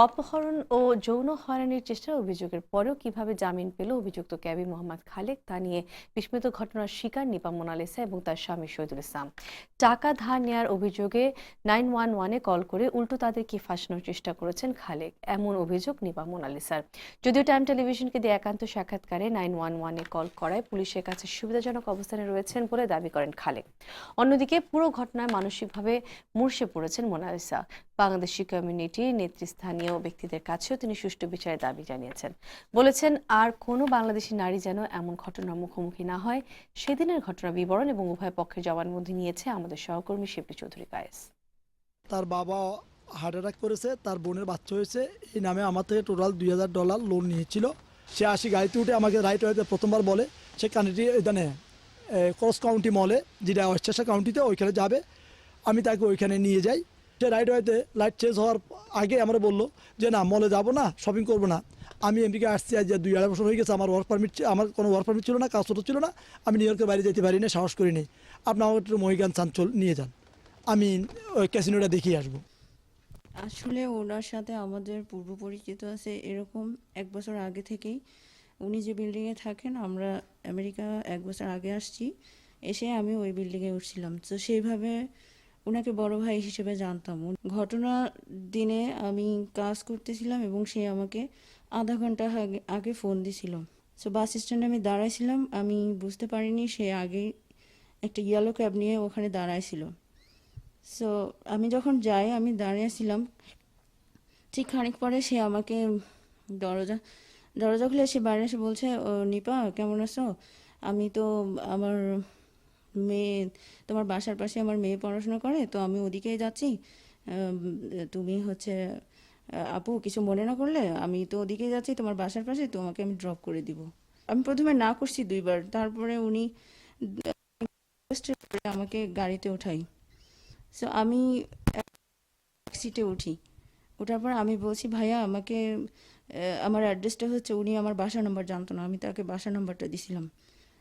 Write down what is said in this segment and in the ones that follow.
অপহরণ ও যৌন হয়রানির চেষ্টার অভিযোগের পরেও কিভাবে জামিন পেল অভিযুক্ত ক্যাবি মোহাম্মদ খালেক তা নিয়ে বিস্মিত ঘটনার শিকার নিপা মোনালিসা এবং তার স্বামী শহীদুল ইসলাম। টাকা ধার নেয়ার অভিযোগে 911-এ কল করে উল্টো তাদেরকে ফাঁসানোর চেষ্টা করেছেন খালেক, এমন অভিযোগ নিপা মোনালিসার। যদিও টাইম টেলিভিশনকে দিয়ে একান্ত সাক্ষাৎকারে 911-এ কল করায় পুলিশের কাছে সুবিধাজনক অবস্থানে রয়েছেন বলে দাবি করেন খালেক। অন্যদিকে পুরো ঘটনায় মানসিকভাবে মুর্ছে পড়েছেন মোনালিসা। বাংলাদেশি কমিউনিটি নেতৃস্থানীয় ব্যক্তিদের কাছেও তিনি সুষ্ঠু বিচারের দাবি জানিয়েছেন। বলেছেন, আর কোনো বাংলাদেশি নারী যেন এমন ঘটনার মুখোমুখি না হয় সেদিনের ঘটনার বিবরণ এবং উভয় পক্ষের জবানবন্দি নিয়েছে আমাদের সহকর্মী শিবলি চৌধুরী কায়েস। তার বাবা হার্ট অ্যাটাক করেছে, তার বোনের বাচ্চা হয়েছে, এই নামে আমার থেকে টোটাল $2000 লোন নিয়েছিল। সে আসি গাড়িতে উঠে আমাকে রাইট ওয়েতে প্রথমবার বলে সে কানেক্টি এখানে ক্রস কাউন্টি মলে, যেটা ওয়েস্টার্ন কাউন্টিতে, ওইখানে যাবে। আমি তাকে ওইখানে নিয়ে যাই। সে রাইট ওয়েতে লাইট চেঞ্জ হওয়ার আগে আমরা বললো যে না, মলে যাব না, শপিং করবো না। আমি আমেরিকা আসছি আজ 2-2.5 বছর হয়ে গেছে, আমার ওয়ার্ক পারমিট, আমার কোনো ওয়ার্ক পারমিট ছিল না, কাগজপত্র ছিল না। আমি নিউ ইয়র্কের বাইরে যেতে পারি না, সাহস করিনি। আপনি আমাকে একটু মহিগান চাঞ্চল নিয়ে যান, আমি ওই ক্যাসিনোটা দেখিয়ে আসবো। আসলে ওনার সাথে আমাদের পূর্ব পরিচিত আছে, এরকম 1 বছর আগে থেকেই। উনি যে বিল্ডিংয়ে থাকেন, আমরা আমেরিকা 1 বছর আগে আসছি, এসে আমি ওই বিল্ডিংয়ে উঠছিলাম। তো সেইভাবে ওনাকে বড় ভাই হিসেবে জানতাম। ঘটনার দিনে আমি কাজ করতেছিলাম এবং সে আমাকে আধা ঘন্টা আগে ফোন দিছিল। সো বাস স্ট্যান্ডে আমি দাঁড়াইছিলাম, আমি বুঝতে পারিনি সে আগে একটা ইয়েলো ক্যাব নিয়ে ওখানে দাঁড়াইছিল। সো আমি যখন যাই, আমি দাঁড়িয়েছিলাম, ঠিক খানিক পরে সে আমাকে দরজা দরজা খুলে সে বাইরে এসে বলছে, ও নিপা কেমন আছো? আমি তো আমার মেয়ে, তোমার বাসার পাশে আমার মেয়ে পড়াশোনা করে, তো আমি ওদিকেই যাচ্ছি। তুমি হচ্ছে আপু কিছু মনে না করলে আমি তো ওদিকেই যাচ্ছি তোমার বাসার পাশে, তোমাকে আমি ড্রপ করে দিব। আমি প্রথমে না করছি 2বার, তারপরে উনি আমাকে গাড়িতে ওঠাই। সো আমি সিটে উঠি, ওঠার পর আমি বলছি, ভাইয়া আমাকে আমার অ্যাড্রেসটা হচ্ছে, উনি আমার বাসা নাম্বার জানতো না, আমি তাকে বাসা নাম্বারটা দিছিলাম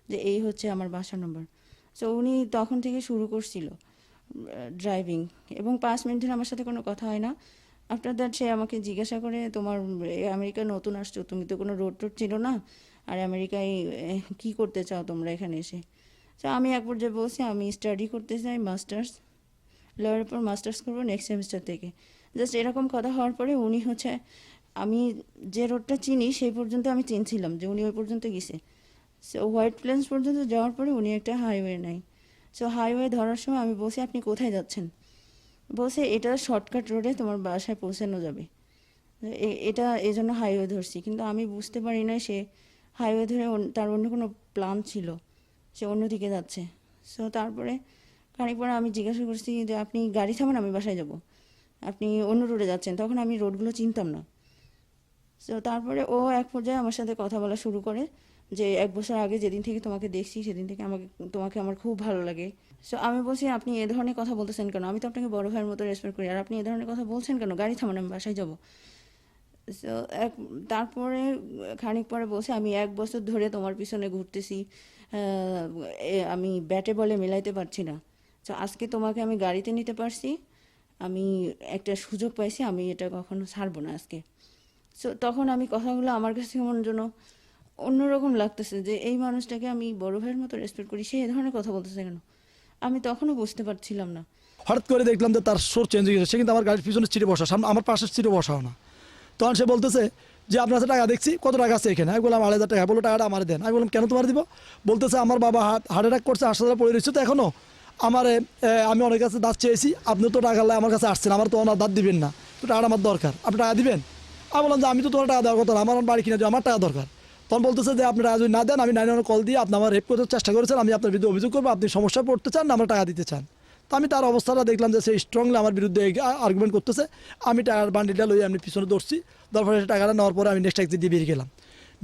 যে এই হচ্ছে আমার বাসা নাম্বার। সো উনি তখন থেকে শুরু করছিল ড্রাইভিং, এবং 5 মিনিট ধরে আমার সাথে কোনো কথা হয় না। আফটার দ্যাট সে আমাকে জিজ্ঞাসা করে, তোমার আমেরিকা নতুন আসছো, তুমি তো কোনো রোড টোড ছিল না, আর আমেরিকায় কি করতে চাও তোমরা এখানে এসে? তো আমি এক পর্যায়ে বলছি আমি স্টাডি করতে চাই, মাস্টার্স, লয়ের পর মাস্টার্স করবো নেক্সট সেমিস্টার থেকে। জাস্ট এরকম কথা হওয়ার পরে উনি হচ্ছে, আমি যে রোডটা চিনি সেই পর্যন্ত আমি চিনছিলাম যে উনি ওই পর্যন্ত গেছে। সো হোয়াইট প্লেন্স পর্যন্ত যাওয়ার পরে উনি একটা হাইওয়ে নেয়। সো হাইওয়ে ধরার সময় আমি বলছি, আপনি কোথায় যাচ্ছেন? বলছে, এটা শর্টকাট রোডে তোমার বাসায় পৌঁছানো যাবে, এটা এই জন্য হাইওয়ে ধরছি। কিন্তু আমি বুঝতে পারি না সে হাইওয়ে ধরে তার অন্য কোনো প্ল্যান ছিল, সে অন্যদিকে যাচ্ছে। সো তারপরে খানিক পরে আমি জিজ্ঞাসা করছি যে আপনি গাড়ি থামান, আমি বাসায় যাব, আপনি অন্য রোডে যাচ্ছেন। তখন আমি রোডগুলো চিনতাম না। সো তারপরে ও এক পর্যায়ে আমার সাথে কথা বলা শুরু করে যে 1 বছর আগে যেদিন থেকে তোমাকে দেখছি সেদিন থেকে তোমাকে আমার খুব ভালো লাগে। সো আমি বলছি, আপনি এ ধরনের কথা বলতেছেন কেন? আমি তো আপনাকে বড় ভাইয়ের মতো রেসপেক্ট করি, আর আপনি এ ধরনের কথা বলছেন কেন? গাড়ি থামান, আমি বাসায় যাব। সো তারপরে খানিক পরে বলছে, আমি 1 বছর ধরে তোমার পিছনে ঘুরতেছি, আমি ব্যাটে বলে মেলাইতে পারছি না। তো আজকে তোমাকে আমি গাড়িতে নিতে পারছি, আমি একটা সুযোগ পাইছি, আমি এটা কখনো ছাড়বো না আজকে। সো তখন আমি কথাগুলো আমার কাছে কেমন যেন অন্যরকম লাগতেছে যে এই মানুষটাকে আমি বড় ভাইয়ের মতো রেসপেক্ট করি, সে এই ধরনের কথা বলতেছে কেন? আমি তখনও বুঝতে পারছিলাম না। হঠাৎ করে দেখলাম যে তার সোর চেঞ্জ হয়ে গেছে। সে কিন্তু আমার গাড়ির পিছনের সিটে বসা, সামনে আমার পাশের সিটে বসাও না। তখন সে বলতেছে যে আপনার কাছে টাকা দেখছি, কত টাকা আছে এখানে? আমি বললাম 2,500 টাকা। বললো টাকাটা আমার দেন। আমি বললাম কেন তোমার দিব? বলতেছে আমার বাবা হার্ট অ্যাটাক করছে, হাসপাতালে পড়ে রয়েছে, তো এখনও আমার আমি অনেক কাছে দাঁত চেয়েছি, আপনি তো টাকা আমার কাছে আসছেন, আমার তো ওনার দাঁত দিবেন না, তো টাকাটা আমার দরকার, আপনি টাকা দিবেন? আমি বললাম যে আমি তো তোমার টাকা দেওয়ার কথা না, আমার বাড়ি কিনে দেওয়া, আমার টাকা দরকার। তখন বলতেছে যে আপনি টাকা যদি না দেন, আমি 911 কল দিয়ে আপনি আমার রেপ করতে চেষ্টা করেছেন, আমি আপনার বিরুদ্ধে অভিযোগ করবো, আপনি সমস্যায় পড়তে চান না আমরা টাকা দিতে চান। তো আমি তার অবস্থাটা দেখলাম যে সে স্ট্রংলি আমার বিরুদ্ধে আর্গুমেন্ট করতেছে। আমি টাকার বান্ডিলটা লই আমি পিছনে দৌড়ছি, তারপরে টাকাটা নেওয়ার পরে আমি নেক্সট এক্সিট দিয়ে বেরিয়ে গেলাম।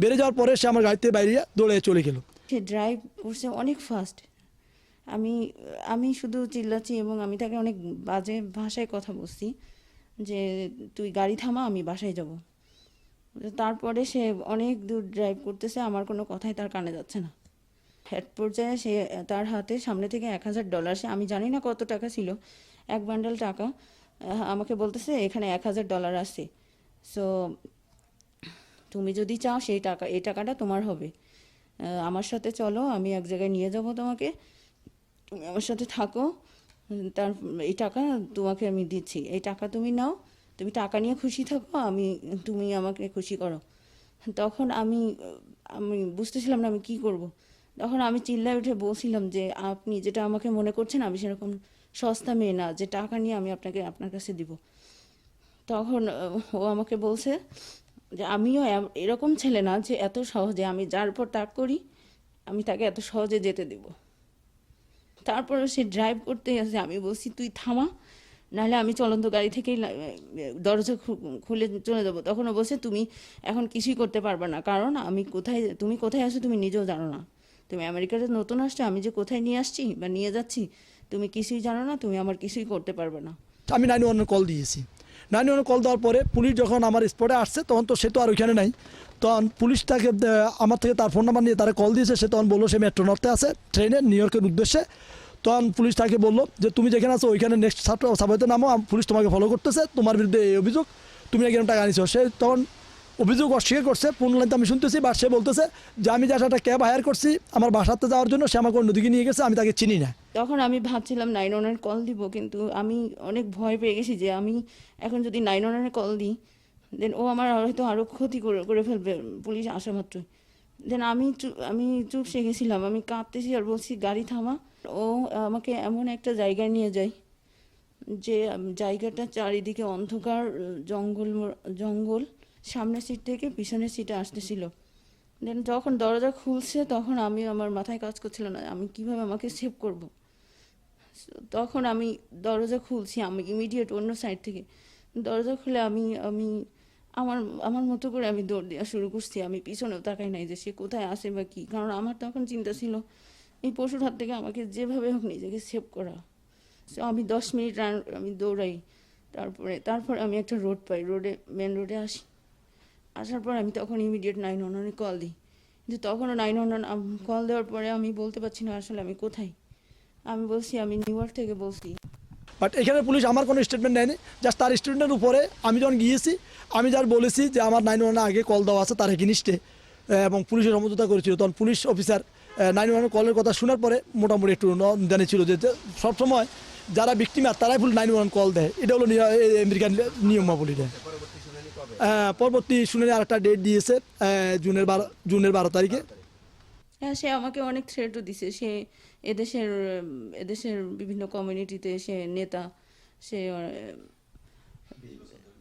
বেরিয়ে যাওয়ার পরে সে আমার গাড়িতে বাইরে দৌড়ে চলে গেল। সে ড্রাইভ করছে অনেক ফাস্ট। আমি আমি শুধু চিল্লাচ্ছি এবং আমি তাকে অনেক বাজে ভাষায় কথা বলছি যে তুই গাড়ি থামা, আমি বাসায় যাব। তারপরে সে অনেক দূর ড্রাইভ করতেছে, আমার কোনো কথাই তার কানে যাচ্ছে না। এক পর্যায়ে সে তার হাতে সামনে থেকে $1,000, সে আমি জানি না কত টাকা ছিল, এক বান্ডেল টাকা, আমাকে বলতেছে এখানে $1,000 আছে, সো তুমি যদি চাও এই টাকাটা তোমার হবে, আমার সাথে চলো, আমি এক জায়গায় নিয়ে যাব তোমাকে, তুমি আমার সাথে থাকো, তার এই টাকা তোমাকে আমি দিচ্ছি, এই টাকা তুমি নাও, তুমি টাকা নিয়ে খুশি থাকো, তুমি আমাকে খুশি করো। তখন আমি আমি বুঝতেছিলাম না আমি কি করব। তখন আমি চিল্লায় উঠে বলছিলাম যে আপনি যেটা আমাকে মনে করছেন আমি সেরকম সস্তা মেয়ে না যে টাকা নিয়ে আমি আপনার কাছে দিব। তখন ও আমাকে বলছে যে আমিও এরকম ছেলে না যে এত সহজে, আমি যার উপর তাক করি আমি তাকে এত সহজে যেতে দেব। তারপরে সে ড্রাইভ করতে আসে, আমি বলছি তুই থামা, নাহলে আমি চলন্ত গাড়ি থেকেই দরজা খুলে চলে যাবো। তখন ও বলছে তুমি এখন কিছুই করতে পারবে না, কারণ তুমি কোথায় আসো তুমি নিজেও জানো না, তুমি আমেরিকাতে নতুন আসছো, আমি যে কোথায় নিয়ে আসছি বা নিয়ে যাচ্ছি তুমি কিছুই জানো না, তুমি আমার কিছুই করতে পারবে না। আমি 911 কল দিয়েছি। 911 কল দেওয়ার পরে পুলিশ যখন আমার স্পটে আসছে তখন তো সে তো আর ওইখানে নাই, তখন পুলিশ তাকে আমার থেকে তার ফোন নাম্বার নিয়ে তারা কল দিয়েছে। সে তখন বললো সে মেট্রো নর্থে আছে ট্রেনে নিউ ইয়র্কের উদ্দেশ্যে। তখন পুলিশ তাকে বললো যে তুমি যেখানে আছো ওইখানে নেক্সট সাবওয়েতে নামো, পুলিশ তোমাকে ফলো করতেছে, তোমার বিরুদ্ধে এই অভিযোগ, তুমি নাকি টাকা আনিছো। সে তখন অভিযোগ অস্বীকার করছে, পূর্ণলাইনতে আমি শুনতেছি, বা সে বলতেছে যে আমি যে একটা ক্যাব হায়ার করছি আমার বাসাতে যাওয়ার জন্য, সে আমাকে অন্যদিকে নিয়ে গেছে, আমি তাকে চিনি না। তখন আমি ভাবছিলাম 911 কল দিব, কিন্তু আমি অনেক ভয় পেয়ে গেছি যে আমি এখন যদি 911 কল দিই দেন ও আমার হয়তো আরও ক্ষতি করে ফেলবে পুলিশ আসা মাত্রই। দেন আমি চুপসে গেছিলাম, আমি কাঁদতেছি আর বলছি গাড়ি থামা। ও আমাকে এমন একটা জায়গায় নিয়ে যায় যে জায়গাটা চারিদিকে অন্ধকার, জঙ্গল, সামনের সিট থেকে পিছনের সিটে আসতেছিল। দেন যখন দরজা খুলছে তখন আমার মাথায় কাজ করছিল না আমি কিভাবে আমাকে সেভ করব। তখন আমি দরজা খুলছি, আমি ইমিডিয়েট অন্য সাইড থেকে দরজা খুলে আমি আমি আমার আমার মতো করে আমি দৌড় দেওয়া শুরু করছি। আমি পিছনেও তাকাই নাই যে সে কোথায় আসে বা কী, কারণ আমার তখন চিন্তা ছিল এই পশুর হাত থেকে আমাকে যেভাবে হোক নিজেকে সেভ করা। সো আমি 10 মিনিট আমি দৌড়াই, তারপরে আমি একটা রোড পাই, মেন রোডে আসি। আসার পর আমি তখন ইমিডিয়েট 911 কল দিই, কিন্তু তখনও 911 কল দেওয়ার পরে আমি বলতে পারছি না আসলে আমি কোথায়। আমি বলছি আমি নিউ ইয়র্ক থেকে বলছি। বাট এখানে পুলিশ আমার কোনো স্টেটমেন্ট নেয়নি, জাস্ট তার স্টেটমেন্টের উপরে আমি যখন গিয়েছি আমি যার বলেছি যে আমার 911 আগে কল দেওয়া আছে তার এগেনিস্টে এবং পুলিশের সমঝোতা করেছিল, তখন পুলিশ অফিসার 911 কলের কথা শোনার পরে মোটামুটি একটু জানি ছিল যে সবসময় যারা ভিক্টিমার তারাই ফুল 911 কল দেয়, এটা হলো আমেরিকান নিয়মাবলীটা। পরবর্তী শুনানি আরেকটা ডেট দিয়েছে জুনের 12 তারিখে। হ্যাঁ, সে আমাকে অনেক থ্রেটও দিছে। সে এদেশের বিভিন্ন কমিউনিটিতে সে নেতা, সে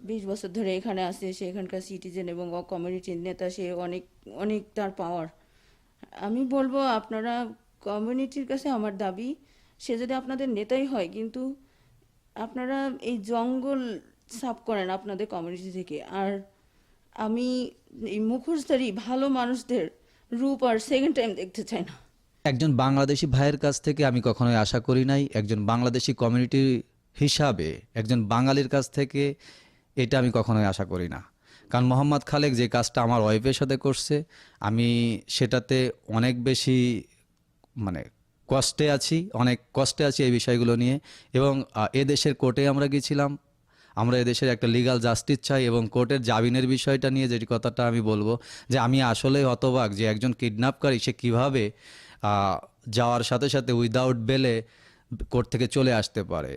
20 বছর ধরে এখানে আছে, সে এখানকার সিটিজেন এবং কমিউনিটির নেতা, সে অনেক অনেক তার পাওয়ার। আমি বলবো আপনারা কমিউনিটির কাছে আমার দাবি, সে যদি আপনাদের নেতাই হয় কিন্তু আপনারা এই জঙ্গল সাফ করেন আপনাদের কমিউনিটি থেকে। আর আমি এই মুখোশধারী ভালো মানুষদের রূপ আর সেকেন্ড টাইম দেখতে চাই না। একজন বাংলাদেশি ভাইয়ের কাছ থেকে আমি কখনোই আশা করি নাই, একজন বাংলাদেশি কমিউনিটি হিসাবে একজন বাঙালির কাছ থেকে এটা আমি কখনোই আশা করি না। কারণ মোহাম্মদ খালেক যে কাজটা আমার ওয়াইফের সাথে করছে, আমি সেটাতে অনেক বেশি অনেক কষ্টে আছি এই বিষয়গুলো নিয়ে। এবং এদেশের কোর্টে আমরা গেছিলাম, আমরা এদেশের একটা লিগ্যাল জাস্টিস চাই এবং কোর্টের জামিনের বিষয়টা নিয়ে যে কথাটা আমি বলবো যে আমি আসলে হতবাক যে একজন কিডন্যাপকারী সে কীভাবে যাওয়ার সাথে সাথে উইদাউট বেলে কোর্ট থেকে চলে আসতে পারে।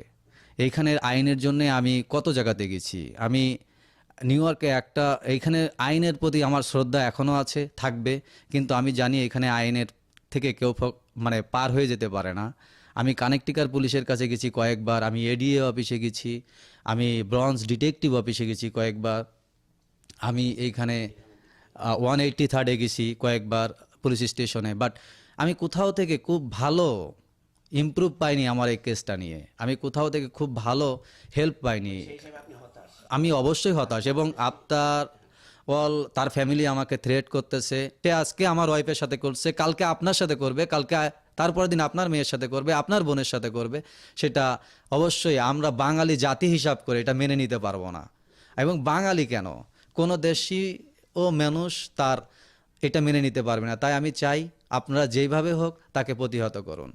এইখানের আইনের জন্যে আমি কত জায়গাতে গেছি, আমি নিউ ইয়র্কে এইখানে আইনের প্রতি আমার শ্রদ্ধা এখনও আছে, থাকবে, কিন্তু আমি জানি এখানে আইনের থেকে কেউ পার হয়ে যেতে পারে না। আমি কানেকটিকার পুলিশের কাছে গেছি কয়েকবার, আমি এডিএ অফিসে গেছি, আমি ব্রঞ্জ ডিটেকটিভ অফিসে গেছি কয়েকবার, আমি এইখানে 183 গেছি কয়েকবার পুলিশ স্টেশনে, বাট আমি কোথাও থেকে খুব ভালো ইমপ্রুভ পাইনি। আমার এই কেসটা নিয়ে আমি কোথাও থেকে খুব ভালো হেল্প পাইনি। আমি অবশ্যই হতাশ এবং তার ফ্যামিলি আমাকে থ্রেট করতেছে। সে আজকে আমার ওয়াইফের সাথে করছে, কালকে আপনার সাথে করবে, কালকে তারপরের দিন আপনার মেয়ের সাথে করবে, আপনার বোনের সাথে করবে। সেটা অবশ্যই আমরা বাঙালি জাতি হিসাব করে এটা মেনে নিতে পারবো না। এবং বাঙালি কেন, কোনো দেশি ও মানুষ তার এটা মেনে নিতে পারবে না। তাই আমি চাই আপনারা যেইভাবে হোক তাকে প্রতিহত করুন।